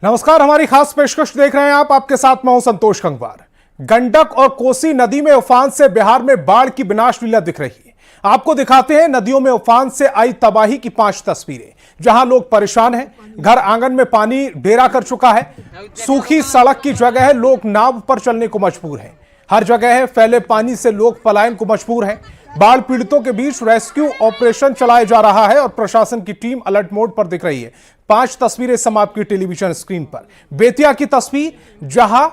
नमस्कार, हमारी खास पेशकश देख रहे हैं आप। आपके साथ मैं हूं संतोष गंगवार। गंडक और कोसी नदी में उफान से बिहार में बाढ़ की विनाश लीला दिख रही है। आपको दिखाते हैं नदियों में उफान से आई तबाही की 5 तस्वीरें, जहां लोग परेशान हैं। घर आंगन में पानी डेरा कर चुका है। सूखी सड़क की जगह लोग नाव पर चलने को मजबूर हैं। हर जगह फैले पानी से लोग पलायन को मजबूर हैं। बाढ़ पीड़ितों के बीच रेस्क्यू ऑपरेशन चलाया जा रहा है और प्रशासन की टीम अलर्ट मोड पर दिख रही है। 5 तस्वीरें सम आपकी टेलीविजन स्क्रीन पर। बेतिया की तस्वीर, जहां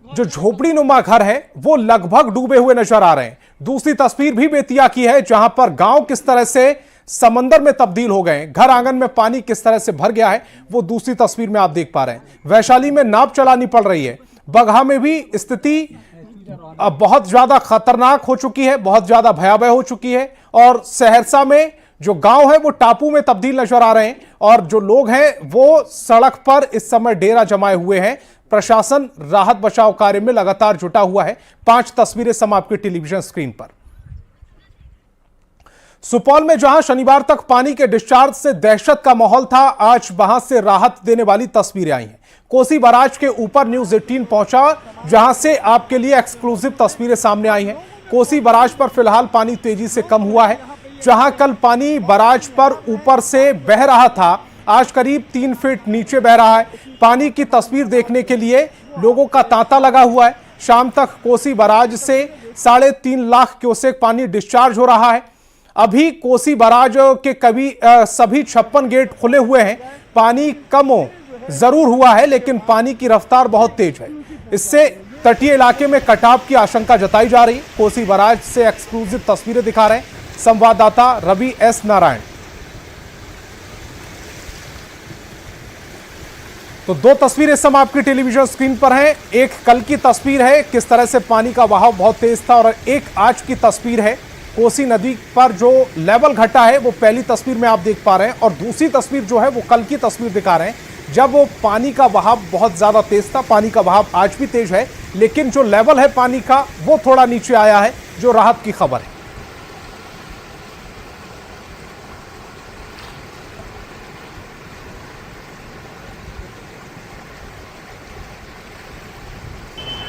जो झोपड़ी नुमा घर है वो लगभग डूबे हुए नजर आ रहे हैं। दूसरी तस्वीर भी बेतिया की है, जहां पर गांव किस तरह से समंदर में तब्दील हो गए, घर आंगन में पानी किस तरह से भर गया है, वो दूसरी तस्वीर में आप देख पा रहे हैं। वैशाली में नाव चलानी पड़ रही है। बगहा में भी स्थिति अब बहुत ज्यादा खतरनाक हो चुकी है, बहुत ज्यादा भयावह हो चुकी है। और सहरसा में जो गांव है वो टापू में तब्दील नजर आ रहे हैं और जो लोग हैं वो सड़क पर इस समय डेरा जमाए हुए हैं। प्रशासन राहत बचाव कार्य में लगातार जुटा हुआ है। 5 तस्वीरें सम आपके टेलीविजन स्क्रीन पर। सुपौल में जहां शनिवार तक पानी के डिस्चार्ज से दहशत का माहौल था, आज वहां से राहत देने वाली तस्वीरें आई हैं। कोसी बराज के ऊपर न्यूज 18 पहुंचा, जहां से आपके लिए एक्सक्लूसिव तस्वीरें सामने आई हैं। कोसी बराज पर फिलहाल पानी तेजी से कम हुआ है। जहां कल पानी बराज पर ऊपर से बह रहा था, आज करीब 3 फीट नीचे बह रहा है। पानी की तस्वीर देखने के लिए लोगों का तांता लगा हुआ है। शाम तक कोसी बराज से 3.5 लाख क्यूसेक पानी डिस्चार्ज हो रहा है। अभी कोसी बराज के सभी 56 गेट खुले हुए हैं। पानी कम जरूर हुआ है, लेकिन पानी की रफ्तार बहुत तेज है। इससे तटीय इलाके में कटाव की आशंका जताई जा रही है। कोसी बराज से एक्सक्लूसिव तस्वीरें दिखा रहे हैं संवाददाता रवि एस नारायण। तो 2 तस्वीरें सम आपकी टेलीविजन स्क्रीन पर हैं। एक कल की तस्वीर है, किस तरह से पानी का बहाव बहुत तेज था, और एक आज की तस्वीर है। कोसी नदी पर जो लेवल घटा है वो पहली तस्वीर में आप देख पा रहे हैं, और दूसरी तस्वीर जो है वो कल की तस्वीर दिखा रहे हैं, जब वो पानी का बहाव बहुत ज्यादा तेज था। पानी का बहाव आज भी तेज है, लेकिन जो लेवल है पानी का वो थोड़ा नीचे आया है, जो राहत की खबर है।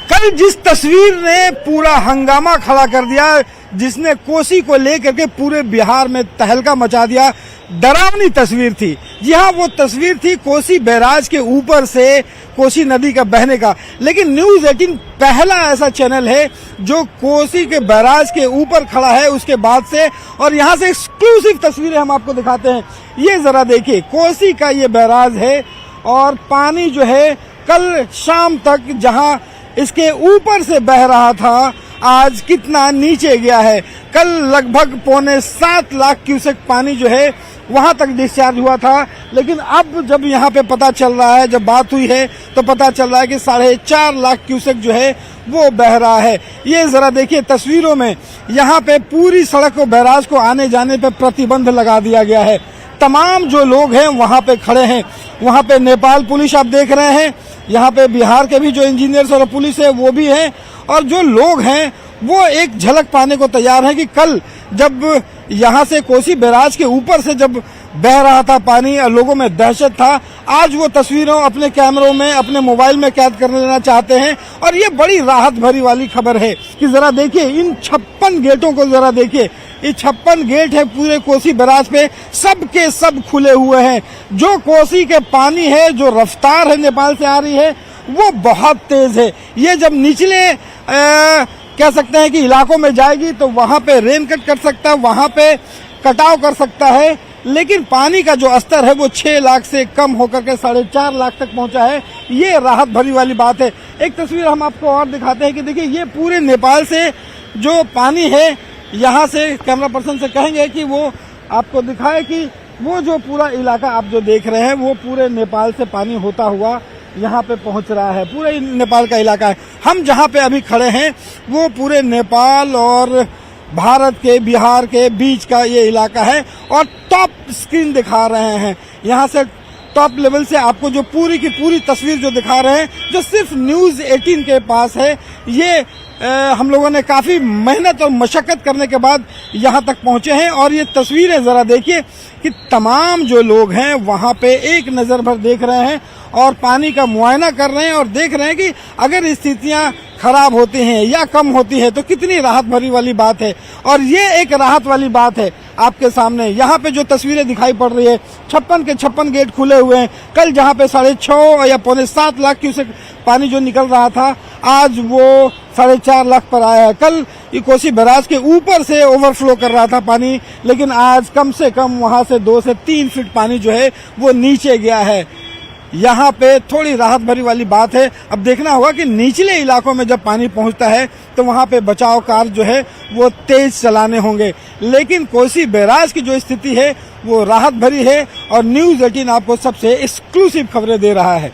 कल जिस तस्वीर ने पूरा हंगामा खड़ा कर दिया, जिसने कोसी को लेकर के पूरे बिहार में तहलका मचा दिया, डरावनी तस्वीर थी। जी हाँ, वो तस्वीर थी कोसी बैराज के ऊपर से कोसी नदी का बहने का। लेकिन न्यूज 18 पहला ऐसा चैनल है जो कोसी के बैराज के ऊपर खड़ा है उसके बाद से, और यहाँ से एक्सक्लूसिव तस्वीरें हम आपको दिखाते हैं। ये जरा देखिए, कोसी का ये बैराज है और पानी जो है कल शाम तक जहाँ इसके ऊपर से बह रहा था, आज कितना नीचे गया है। कल लगभग 6.25 लाख क्यूसेक पानी जो है वहां तक डिस्चार्ज हुआ था, लेकिन अब जब यहाँ पे पता चल रहा है, जब बात हुई है तो पता चल रहा है कि 4.5 लाख क्यूसेक जो है वो बह रहा है। ये जरा देखिए तस्वीरों में, यहाँ पे पूरी सड़क को, बैराज को आने जाने पे प्रतिबंध लगा दिया गया है। तमाम जो लोग हैं वहाँ पे खड़े हैं। वहाँ पे नेपाल पुलिस आप देख रहे हैं, यहाँ पे बिहार के भी जो इंजीनियर्स और पुलिस है वो भी है, और जो लोग हैं वो एक झलक पाने को तैयार हैं कि कल जब यहाँ से कोसी बैराज के ऊपर से जब बह रहा था पानी और लोगों में दहशत था, आज वो तस्वीरों अपने कैमरों में, अपने मोबाइल में कैद कर लेना चाहते हैं। और ये बड़ी राहत भरी वाली खबर है कि जरा देखिए इन 56 गेटों को, जरा देखिए ये 56 गेट है पूरे कोसी बैराज पे, सब के सब खुले हुए हैं। जो कोसी के पानी है, जो रफ्तार है नेपाल से आ रही है, वो बहुत तेज है। ये जब निचले कह सकते हैं कि इलाकों में जाएगी तो वहां पे रेन कट कर सकता है, वहां पे कटाव कर सकता है, लेकिन पानी का जो स्तर है वो 6 लाख से कम होकर के 4.5 लाख तक पहुंचा है। ये राहत भरी वाली बात है। एक तस्वीर हम आपको और दिखाते हैं कि देखिए ये पूरे नेपाल से जो पानी है, यहाँ से कैमरा पर्सन से कहेंगे कि वो आपको दिखाए कि वो जो पूरा इलाका आप जो देख रहे हैं वो पूरे नेपाल से पानी होता हुआ यहाँ पे पहुंच रहा है। पूरे नेपाल का इलाका है। हम जहाँ पे अभी खड़े हैं वो पूरे नेपाल और भारत के, बिहार के बीच का ये इलाका है, और टॉप स्क्रीन दिखा रहे हैं। यहाँ से टॉप लेवल से आपको जो पूरी की पूरी तस्वीर जो दिखा रहे हैं, जो सिर्फ न्यूज 18 के पास है। ये हम लोगों ने काफी मेहनत और मशक्कत करने के बाद यहाँ तक पहुंचे हैं, और ये तस्वीरें जरा देखिए कि तमाम जो लोग हैं वहाँ पे एक नजर भर देख रहे हैं और पानी का मुआयना कर रहे हैं और देख रहे हैं कि अगर स्थितियां खराब होती हैं या कम होती है तो कितनी राहत भरी वाली बात है। और ये एक राहत वाली बात है आपके सामने। यहाँ पे जो तस्वीरें दिखाई पड़ रही है, 56 के 56 गेट खुले हुए हैं। कल जहाँ पे 6.5 या 6.25 लाख क्यूसेक पानी जो निकल रहा था, आज वो 4.5 लाख पर आया है। कल ये कोसी बैराज के ऊपर से ओवरफ्लो कर रहा था पानी, लेकिन आज कम से कम वहां से 2 से 3 फीट पानी जो है वो नीचे गया है। यहाँ पे थोड़ी राहत भरी वाली बात है। अब देखना होगा कि निचले इलाकों में जब पानी पहुंचता है तो वहां पे बचाव कार्य जो है वो तेज चलाने होंगे। लेकिन कोसी बैराज की जो स्थिति है वो राहत भरी है और न्यूज 18 आपको सबसे एक्सक्लूसिव खबरें दे रहा है।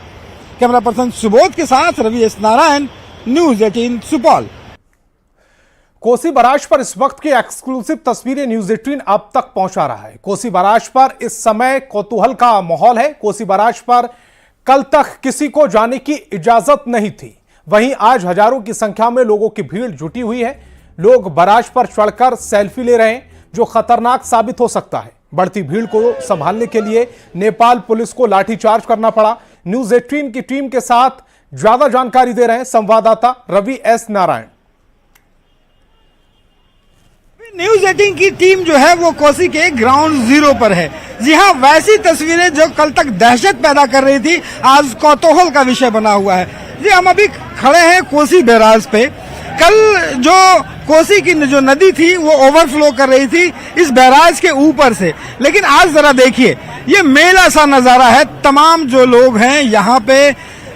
कैमरा पर्सन सुबोध के साथ Ravi S Narayan, news 18 Supaul. Kosi barrage पर इस वक्त की एक्सक्लूसिव तस्वीरें न्यूज 18 अब तक पहुंचा रहा है। कोसी बैराज पर इस समय कौतूहल का माहौल है। कोसी बैराज पर कल तक किसी को जाने की इजाजत नहीं थी, वहीं आज हजारों की संख्या में लोगों की भीड़ जुटी हुई है। लोग बैराज पर चढ़कर सेल्फी ले रहे हैं, जो खतरनाक साबित हो सकता है। बढ़ती भीड़ को संभालने के लिए नेपाल पुलिस को लाठीचार्ज करना पड़ा। न्यूज 18 की टीम के साथ ज्यादा जानकारी दे रहे हैं संवाददाता रवि एस नारायण। न्यूज 18 की टीम जो है वो कोसी के ग्राउंड जीरो पर है। जी हाँ, वैसी तस्वीरें जो कल तक दहशत पैदा कर रही थी आज कौतूहल का विषय बना हुआ है। जी, हम अभी खड़े हैं कोसी बैराज पे। कल जो कोसी की जो नदी थी वो ओवरफ्लो कर रही थी इस बैराज के ऊपर से, लेकिन आज जरा देखिए ये मेला सा नजारा है। तमाम जो लोग हैं यहाँ पे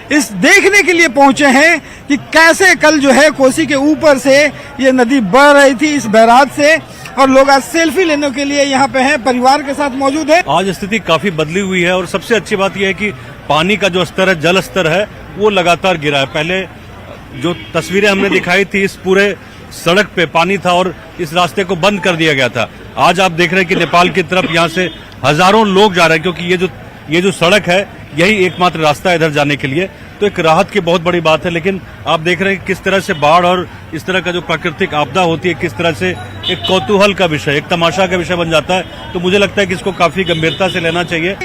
इस देखने के लिए पहुंचे हैं कि कैसे कल जो है कोसी के ऊपर से ये नदी बह रही थी इस बैराज से, और लोग आज सेल्फी लेने के लिए यहाँ पे हैं, परिवार के साथ मौजूद है। आज स्थिति काफी बदली हुई है और सबसे अच्छी बात यह है कि पानी का जो स्तर है, जल स्तर है, वो लगातार गिरा है। पहले जो तस्वीरें हमने दिखाई थी, इस पूरे सड़क पे पानी था और इस रास्ते को बंद कर दिया गया था। आज आप देख रहे हैं कि नेपाल की तरफ यहाँ से हजारों लोग जा रहे हैं, क्योंकि ये जो सड़क है यही एकमात्र रास्ता है इधर जाने के लिए। तो एक राहत की बहुत बड़ी बात है। लेकिन आप देख रहे हैं किस तरह से बाढ़ और इस तरह का जो प्राकृतिक आपदा होती है, किस तरह से एक कौतूहल का विषय, एक तमाशा का विषय बन जाता है। तो मुझे लगता है कि इसको काफी गंभीरता से लेना चाहिए।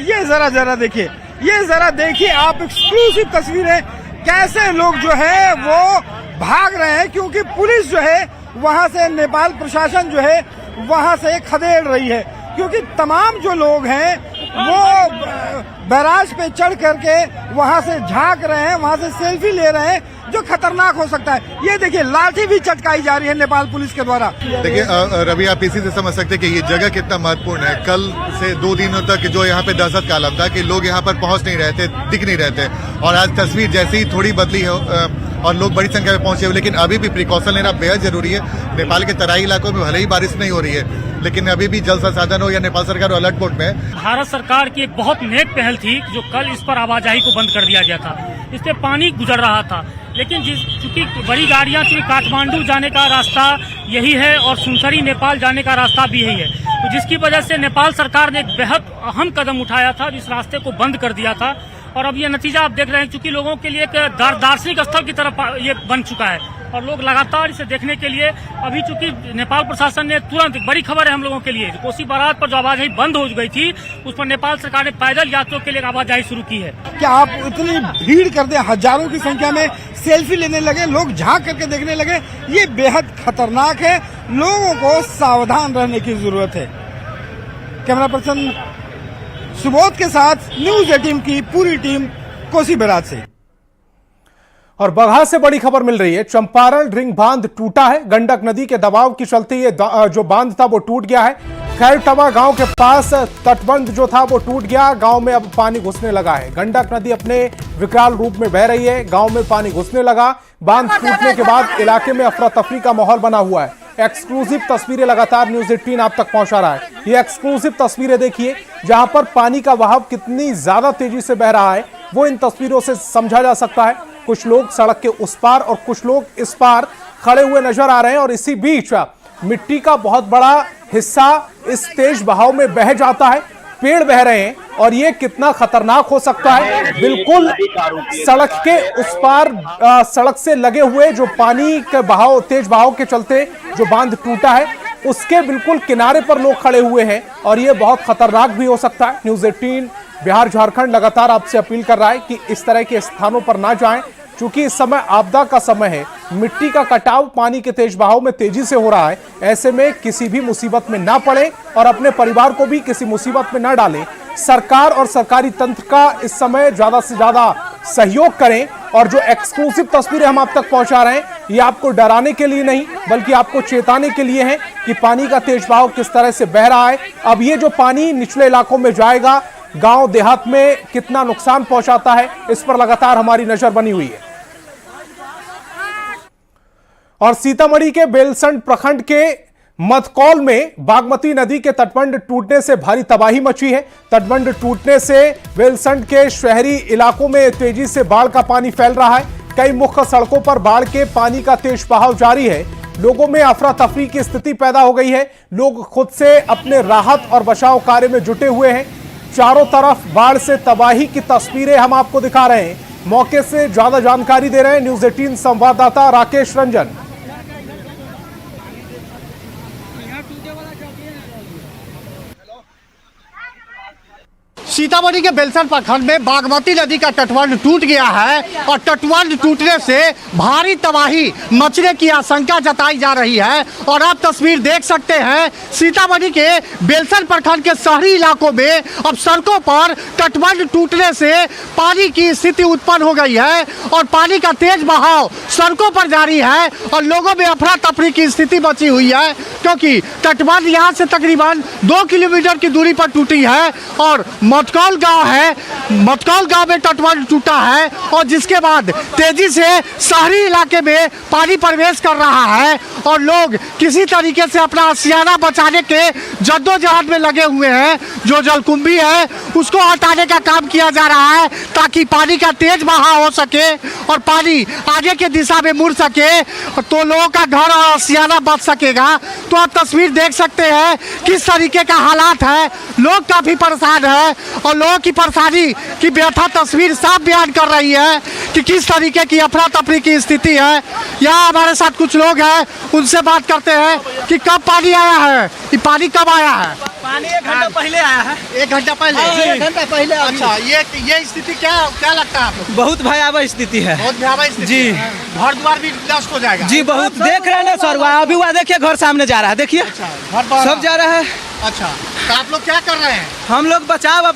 ये जरा देखिए, ये जरा देखिए आप एक्सक्लूसिव तस्वीरें, कैसे लोग जो है वो भाग रहे हैं, क्योंकि पुलिस जो है वहां से, नेपाल प्रशासन जो है वहां से खदेड़ रही है। क्योंकि तमाम जो लोग हैं वो बैराज पे चढ़ करके वहां से झांक रहे हैं, वहां से सेल्फी ले रहे हैं, जो खतरनाक हो सकता है। ये देखिए लाठी भी चटकाई जा रही है नेपाल पुलिस के द्वारा। देखिए रवि, आप इसी से समझ सकते हैं कि ये जगह कितना महत्वपूर्ण है। कल से 2 दिनों तक जो यहाँ पे दहशत का आलम था कि लोग यहाँ पर पहुंच नहीं रहे थे, दिख नहीं रहे थे, और आज तस्वीर जैसे ही थोड़ी बदली हो और लोग बड़ी संख्या में पहुंचे हुए, लेकिन अभी भी प्रिकॉशन लेना बेहद जरूरी है। नेपाल के तराई इलाकों में भले ही बारिश नहीं हो रही है, लेकिन अभी भी जल संसाधन हो या नेपाल सरकार अलर्ट मोड में है। भारत सरकार की एक बहुत नेक पहल थी जो कल इस पर आवाजाही को बंद कर दिया गया था। इस पे पानी गुजर रहा था, लेकिन चूंकि बड़ी गाड़ियां, चूंकि काठमांडू जाने का रास्ता यही है और सुनसरी नेपाल जाने का रास्ता भी यही है, तो जिसकी वजह से नेपाल सरकार ने एक बेहद अहम कदम उठाया था, इस रास्ते को बंद कर दिया था। और अब ये नतीजा आप देख रहे हैं, क्योंकि लोगों के लिए एक दार्शनिक स्थल की तरफ ये बन चुका है और लोग लगातार इसे देखने के लिए, अभी चूंकि नेपाल प्रशासन ने तुरंत, बड़ी खबर है हम लोगों के लिए, कोसी बैराज पर जो आवाजाही बंद हो गई थी उस पर नेपाल सरकार ने पैदल यात्रियों के लिए आवाजाही शुरू की है। क्या आप इतनी भीड़ कर दे, हजारों की संख्या में सेल्फी लेने लगे, लोग झांक करके देखने लगे, ये बेहद खतरनाक है। लोगों को सावधान रहने की जरूरत है। कैमरा पर्सन सुबोध के साथ न्यूज 18 की पूरी टीम कोसी बैराज से। और बगहा से बड़ी खबर मिल रही है। चंपारण रिंग बांध टूटा है। गंडक नदी के दबाव के चलते ये जो बांध था वो टूट गया है। खैरटवा गांव के पास तटबंध जो था वो टूट गया। गांव में अब पानी घुसने लगा है। गंडक नदी अपने विकराल रूप में बह रही है। गांव में पानी घुसने लगा। बांध टूटने के बाद इलाके में अफरा तफरी का माहौल बना हुआ है। एक्सक्लूसिव तस्वीरें लगातार न्यूज 18 आप तक पहुंचा रहा है। ये एक्सक्लूसिव तस्वीरें देखिए, जहां पर पानी का बहाव कितनी ज्यादा तेजी से बह रहा है वो इन तस्वीरों से समझा जा सकता है। कुछ लोग सड़क के उस पार और कुछ लोग इस पार खड़े हुए नजर आ रहे हैं और इसी बीच मिट्टी का बहुत बड़ा हिस्सा इस तेज बहाव में बह जाता है। पेड़ बह रहे हैं और ये कितना खतरनाक हो सकता है। बिल्कुल सड़क के उस पार सड़क से लगे हुए जो पानी के बहाव, तेज बहाव के चलते जो बांध टूटा है, उसके बिल्कुल किनारे पर लोग खड़े हुए हैं और ये बहुत खतरनाक भी हो सकता है। न्यूज 18 बिहार झारखंड लगातार आपसे अपील कर रहा है कि इस तरह के स्थानों पर ना जाएं, क्योंकि इस समय आपदा का समय है। मिट्टी का कटाव पानी के तेज बहाव में तेजी से हो रहा है। ऐसे में किसी भी मुसीबत में ना पड़े और अपने परिवार को भी किसी मुसीबत में ना डालें। सरकार और सरकारी तंत्र का इस समय ज्यादा से ज्यादा सहयोग करें। और जो एक्सक्लूसिव तस्वीरें हम आप तक पहुंचा रहे हैं, ये आपको डराने के लिए नहीं बल्कि आपको चेताने के लिए है कि पानी का तेज बहाव किस तरह से बह रहा है। अब ये जो पानी निचले इलाकों में जाएगा, गांव देहात में कितना नुकसान पहुंचाता है, इस पर लगातार हमारी नजर बनी हुई है। और सीतामढ़ी के बेलसंड प्रखंड के मधकौल में बागमती नदी के तटबंध टूटने से भारी तबाही मची है। तटबंध टूटने से बेलसंड के शहरी इलाकों में तेजी से बाढ़ का पानी फैल रहा है। कई मुख्य सड़कों पर बाढ़ के पानी का तेज बहाव जारी है। लोगों में अफरा तफरी की स्थिति पैदा हो गई है। लोग खुद से अपने राहत और बचाव कार्य में जुटे हुए हैं। चारों तरफ बाढ़ से तबाही की तस्वीरें हम आपको दिखा रहे हैं। मौके से ज्यादा जानकारी दे रहे हैं न्यूज 18 संवाददाता राकेश रंजन। सीतामढ़ी के बेलसंड प्रखंड में बागमती नदी का तटबंध टूट गया है और तटबंध टूटने से भारी तबाही मचने की आशंका जताई जा रही है। और आप तस्वीर देख सकते हैं, सीतामढ़ी के बेलसंड प्रखंड के शहरी इलाकों में अब सड़कों पर तटबंध टूटने से पानी की स्थिति उत्पन्न हो गई है और पानी का तेज बहाव सड़कों पर जारी है और लोगों में अफरा तफरी की स्थिति बची हुई है, क्योंकि तटबंध यहाँ से तकरीबन 2 किलोमीटर की दूरी पर टूटी है और मटकौल गांव है। मटकौल गांव में तटबंध टूटा है और जिसके बाद तेजी से शहरी इलाके में पानी प्रवेश कर रहा है और लोग किसी तरीके से अपना आशियाना बचाने के जद्दोजहद में लगे हुए हैं। जो जलकुंभी है उसको हटाने का काम किया जा रहा है ताकि पानी का तेज बहाव हो सके और पानी आगे के दिशा में मुड़ सके, तो लोगों का घर और आशियाना बच सकेगा। तो आप तस्वीर देख सकते हैं किस तरीके का हालात है। लोग काफी परेशान है और लोगों की परेशानी की व्यथा तस्वीर साफ बयान कर रही है कि किस तरीके की अफरा तफरी की स्थिति है। यहाँ हमारे साथ कुछ लोग हैं, उनसे बात करते हैं कि कब पानी आया है, ये पानी कब आया है। पानी 1 घंटा पहले आया है। 1 घंटा पहले? 1 घंटा पहले। अच्छा, ये स्थिति क्या लगता है आपको? बहुत भयावह स्थिति है। बहुत भयावह स्थिति जी। घर द्वार भी नष्ट हो जाएगा जी, बहुत देख रहे हैं ना सर, अभी हुआ देखिए घर सामने जा रहा है, देखिए सब जा रहा है। अच्छा, तो आप लोग क्या कर रहे हैं? हम लोग बचाव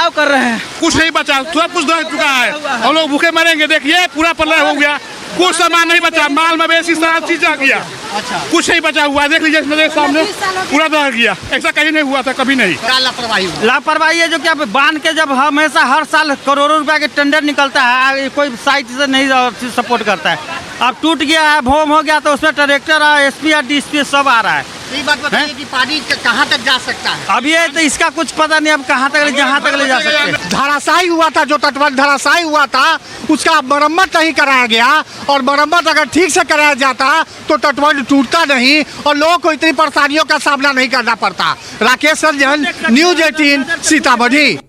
कर रहे हैं। कुछ नहीं बचा, सब कुछ दे चुका है। हम लोग भूखे मरेंगे। देखिए पूरा प्रलय हो गया, कुछ सामान नहीं बचा, माल मवेशी सारा चीज जा गया। अच्छा, कुछ नहीं बचा हुआ, देख लीजिए मेरे सामने पूरा दह गया। ऐसा कहीं नहीं हुआ था, कभी नहीं। क्या लापरवाही हुई? लापरवाही है जो कि बांध के जब हमेशा हर साल करोड़ों रुपए के टेंडर निकलता है, कोई साइट से नहीं सपोर्ट करता है। अब टूट गया है, भोम हो गया, तो उसमें ट्रैक्टर और एसपी और डीएसपी सब आ रहा है। ये बात बताइए कि पानी कहाँ तक जा सकता है? अब ये तो इसका कुछ पता नहीं, अब कहाँ तक जहाँ तक ले जा सकते हैं। धराशायी हुआ था, जो तटबंध धराशायी हुआ था उसका मरम्मत नहीं कराया गया और मरम्मत अगर ठीक से कराया जाता तो तटबंध टूटता नहीं और लोगों को इतनी परेशानियों का सामना नहीं करना पड़ता। राकेश रंजन, न्यूज 18 सीतामढ़ी।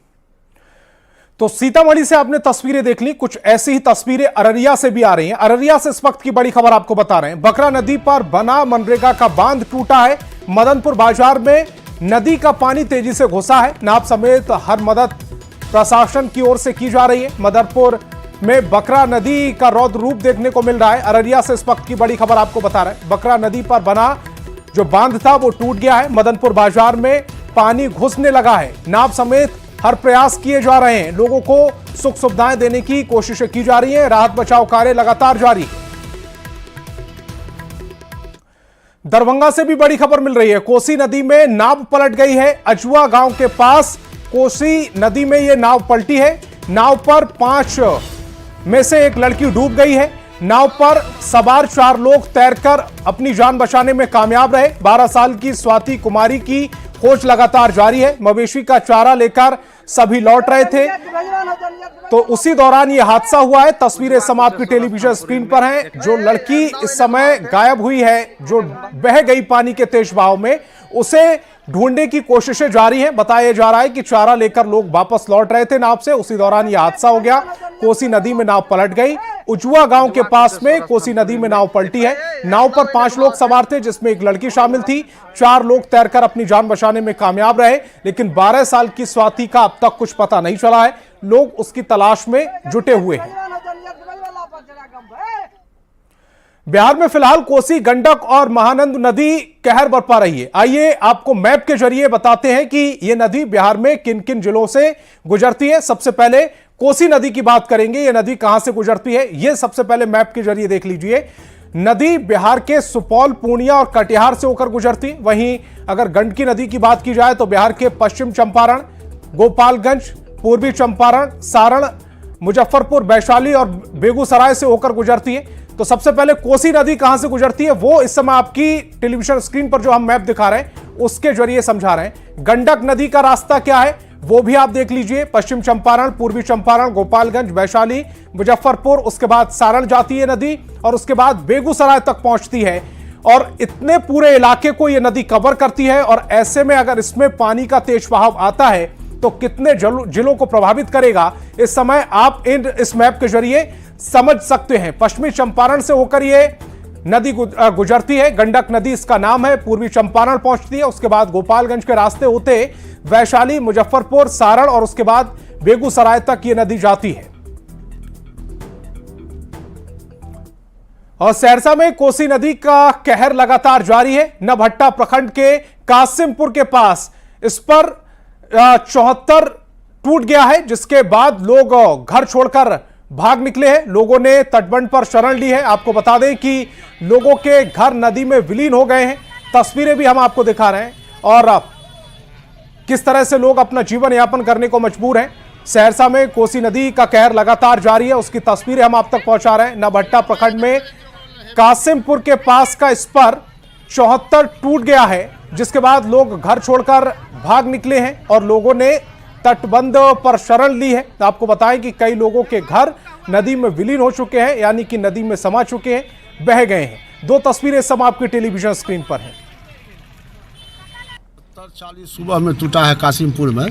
तो सीतामढ़ी से आपने तस्वीरें देख ली, कुछ ऐसी ही तस्वीरें अररिया से भी आ रही हैं। अररिया से इस वक्त की बड़ी खबर आपको बता रहे हैं। बकरा नदी पर बना मनरेगा का बांध टूटा है। मदनपुर बाजार में नदी का पानी तेजी से घुसा है। नाव समेत हर मदद प्रशासन की ओर से की जा रही है। मदनपुर में बकरा नदी का रौद्र रूप देखने को मिल रहा है। अररिया से इस वक्त की बड़ी खबर आपको बता रहे हैं। बकरा नदी पर बना जो बांध था वो टूट गया है। मदनपुर बाजार में पानी घुसने लगा है। नाव समेत हर प्रयास किए जा रहे हैं। लोगों को सुख सुविधाएं देने की कोशिशें की जा रही हैं। राहत बचाव कार्य लगातार जारी। दरभंगा से भी बड़ी खबर मिल रही है। कोसी नदी में नाव पलट गई है। अजुआ गांव के पास कोसी नदी में यह नाव पलटी है। नाव पर 5 में से एक लड़की डूब गई है। नाव पर सवार 4 लोग तैरकर अपनी जान बचाने में कामयाब रहे। 12 साल की स्वाति कुमारी की खोज लगातार जारी है। मवेशी का चारा लेकर सभी लौट रहे थे तो उसी दौरान यह हादसा हुआ है। तस्वीरें सम आपकी टेलीविजन स्क्रीन पर हैं। जो लड़की इस समय गायब हुई है, जो बह गई पानी के तेज बहाव में, उसे ढूंढने की कोशिशें जारी हैं। बताया जा रहा है कि चारा लेकर लोग वापस लौट रहे थे नाव से, उसी दौरान यह हादसा हो गया। कोसी नदी में नाव पलट गई। उजुआ गांव के पास में कोसी नदी में नाव पलटी है। नाव पर 5 लोग सवार थे, जिसमें एक लड़की शामिल थी। 4 लोग तैरकर अपनी जान बचाने में कामयाब रहे, लेकिन 12 साल की स्वाति का अब तक कुछ पता नहीं चला है। लोग उसकी तलाश में जुटे हुए हैं। बिहार में फिलहाल कोसी, गंडक और महानंद नदी कहर बरपा रही है। आइए आपको मैप के जरिए बताते हैं कि यह नदी बिहार में किन किन जिलों से गुजरती है। सबसे पहले कोसी नदी की बात करेंगे। यह नदी कहां से गुजरती है, यह सबसे पहले मैप के जरिए देख लीजिए। नदी बिहार के सुपौल, पूर्णिया और कटिहार से होकर गुजरती। वहीं अगर गंडकी नदी की बात की जाए तो बिहार के पश्चिम चंपारण, गोपालगंज, पूर्वी चंपारण, सारण, मुजफ्फरपुर, वैशाली और बेगूसराय से होकर गुजरती है। तो सबसे पहले कोसी नदी कहां से गुजरती है वो इस समय आपकी टेलीविजन स्क्रीन पर जो हम मैप दिखा रहे हैं उसके जरिए समझा रहे हैं। गंडक नदी का रास्ता क्या है वो भी आप देख लीजिए। पश्चिम चंपारण, पूर्वी चंपारण, गोपालगंज, वैशाली, मुजफ्फरपुर, उसके बाद सारण जाती है नदी और उसके बाद बेगूसराय तक पहुंचती है। और इतने पूरे इलाके को यह नदी कवर करती है। और ऐसे में अगर इसमें पानी का तेज बहाव आता है तो कितने जिलों को प्रभावित करेगा, इस समय आप इस मैप के जरिए समझ सकते हैं। पश्चिमी चंपारण से होकर यह नदी गुजरती है, गंडक नदी इसका नाम है। पूर्वी चंपारण पहुंचती है, उसके बाद गोपालगंज के रास्ते होते वैशाली, मुजफ्फरपुर, सारण और उसके बाद बेगूसराय तक यह नदी जाती है। और सहरसा में कोसी नदी का कहर लगातार जारी है। नवहट्टा प्रखंड के कासिमपुर के पास इस पर 74 टूट गया है, जिसके बाद लोग घर छोड़कर भाग निकले हैं। लोगों ने तटबंध पर शरण ली है। आपको बता दें कि लोगों के घर नदी में विलीन हो गए हैं। तस्वीरें भी हम आपको दिखा रहे हैं और किस तरह से लोग अपना जीवन यापन करने को मजबूर हैं। सहरसा में कोसी नदी का कहर लगातार जारी है, उसकी तस्वीरें हम आप तक पहुंचा रहे हैं। नवहट्टा प्रखंड में कासिमपुर के पास का इस पर 74 टूट गया है, जिसके बाद लोग घर छोड़कर भाग निकले हैं और लोगों ने तटबंध पर शरण ली है। तो आपको बताएं कि कई लोगों के घर नदी में विलीन हो चुके हैं, यानी कि नदी में समा चुके हैं, बह गए हैं। 2 तस्वीरें सब आपकी टेलीविजन स्क्रीन पर हैं। 40 सुबह में टूटा है कासिमपुर में।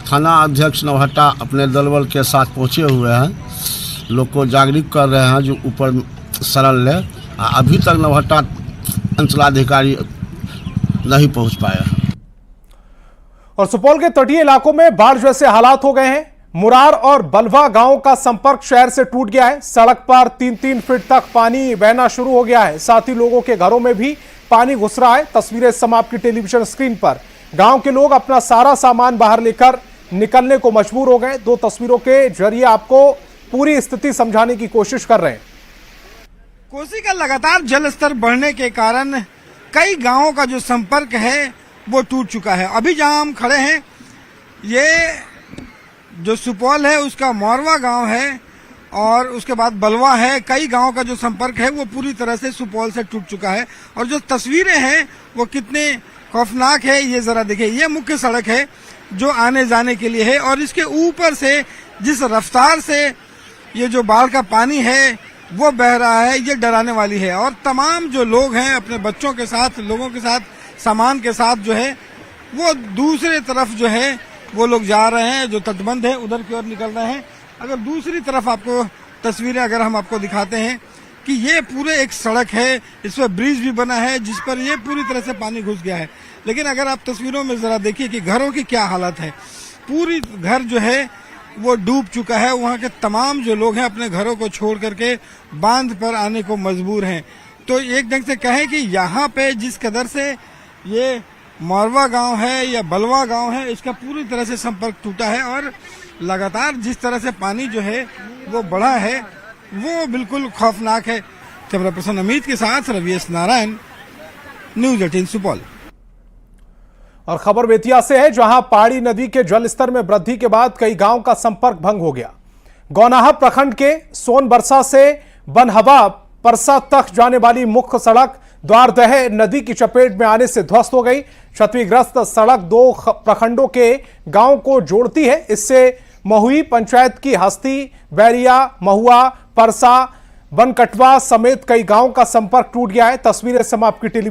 थाना अध्यक्ष नवहट्टा अपने दलबल के साथ पहुंचे हुए हैं, लोग को जागरूक कर रहे हैं जो ऊपर शरण ले। अभी तक नवहट्टा अंचलाधिकारी नहीं पहुंच पाए हैं। और सुपौल के तटीय इलाकों में बाढ़ जैसे हालात हो गए हैं। मुरार और बलवा गांव का संपर्क शहर से टूट गया है। सड़क पर 3-3 फीट तक पानी बहना शुरू हो गया है। साथ ही लोगों के घरों में भी पानी घुस रहा है। तस्वीरें सम आपकी टेलीविजन स्क्रीन पर। गांव के लोग अपना सारा सामान बाहर लेकर निकलने को मजबूर हो गए। 2 तस्वीरों के जरिए आपको पूरी स्थिति समझाने की कोशिश कर रहे हैं। कोसी का लगातार जल स्तर बढ़ने के कारण कई गांवों का जो संपर्क है वो टूट चुका है। अभी जहां हम खड़े हैं ये जो सुपौल है उसका मोरवा गांव है और उसके बाद बलवा है। कई गांवों का जो संपर्क है वो पूरी तरह से सुपौल से टूट चुका है। और जो तस्वीरें हैं वो कितने खौफनाक है ये जरा देखिए। ये मुख्य सड़क है जो आने जाने के लिए है और इसके ऊपर से जिस रफ्तार से ये जो बाढ़ का पानी है वो बह रहा है, ये डराने वाली है। और तमाम जो लोग हैं अपने बच्चों के साथ, लोगों के साथ, सामान के साथ जो है वो दूसरे तरफ जो है वो लोग जा रहे हैं। जो तटबंध है उधर की ओर निकल रहे हैं। अगर दूसरी तरफ आपको तस्वीरें अगर हम आपको दिखाते हैं कि ये पूरे एक सड़क है, इस पर ब्रिज भी बना है जिस पर ये पूरी तरह से पानी घुस गया है। लेकिन अगर आप तस्वीरों में जरा देखिए कि घरों की क्या हालत है। पूरी घर जो है वो डूब चुका है। वहाँ के तमाम जो लोग हैं अपने घरों को छोड़ करके बांध पर आने को मजबूर हैं। तो एक ढंग से कहें कि यहाँ पे जिस कदर से ये मोरवा गांव है या बलवा गांव है इसका पूरी तरह से संपर्क टूटा है और लगातार जिस तरह से पानी जो है वो बढ़ा है वो बिल्कुल खौफनाक है। कैमरा पर्सन अमित के साथ रविएस नारायण, न्यूज 18 सुपौल। और खबर बेतिया से है, जहां पहाड़ी नदी के जलस्तर में वृद्धि के बाद कई गांव का संपर्क भंग हो गया। गौनाहा प्रखंड के सोनबरसा से बनहवा परसा तक जाने वाली मुख्य सड़क द्वारदह नदी की चपेट में आने से ध्वस्त हो गई। क्षतिग्रस्त सड़क 2 प्रखंडों के गांव को जोड़ती है। इससे महुई पंचायत की हस्ती, बैरिया, महुआ, परसा, बनकटवा समेत कई गांव का संपर्क टूट गया है। तस्वीरें समाप्त की टेलीविजन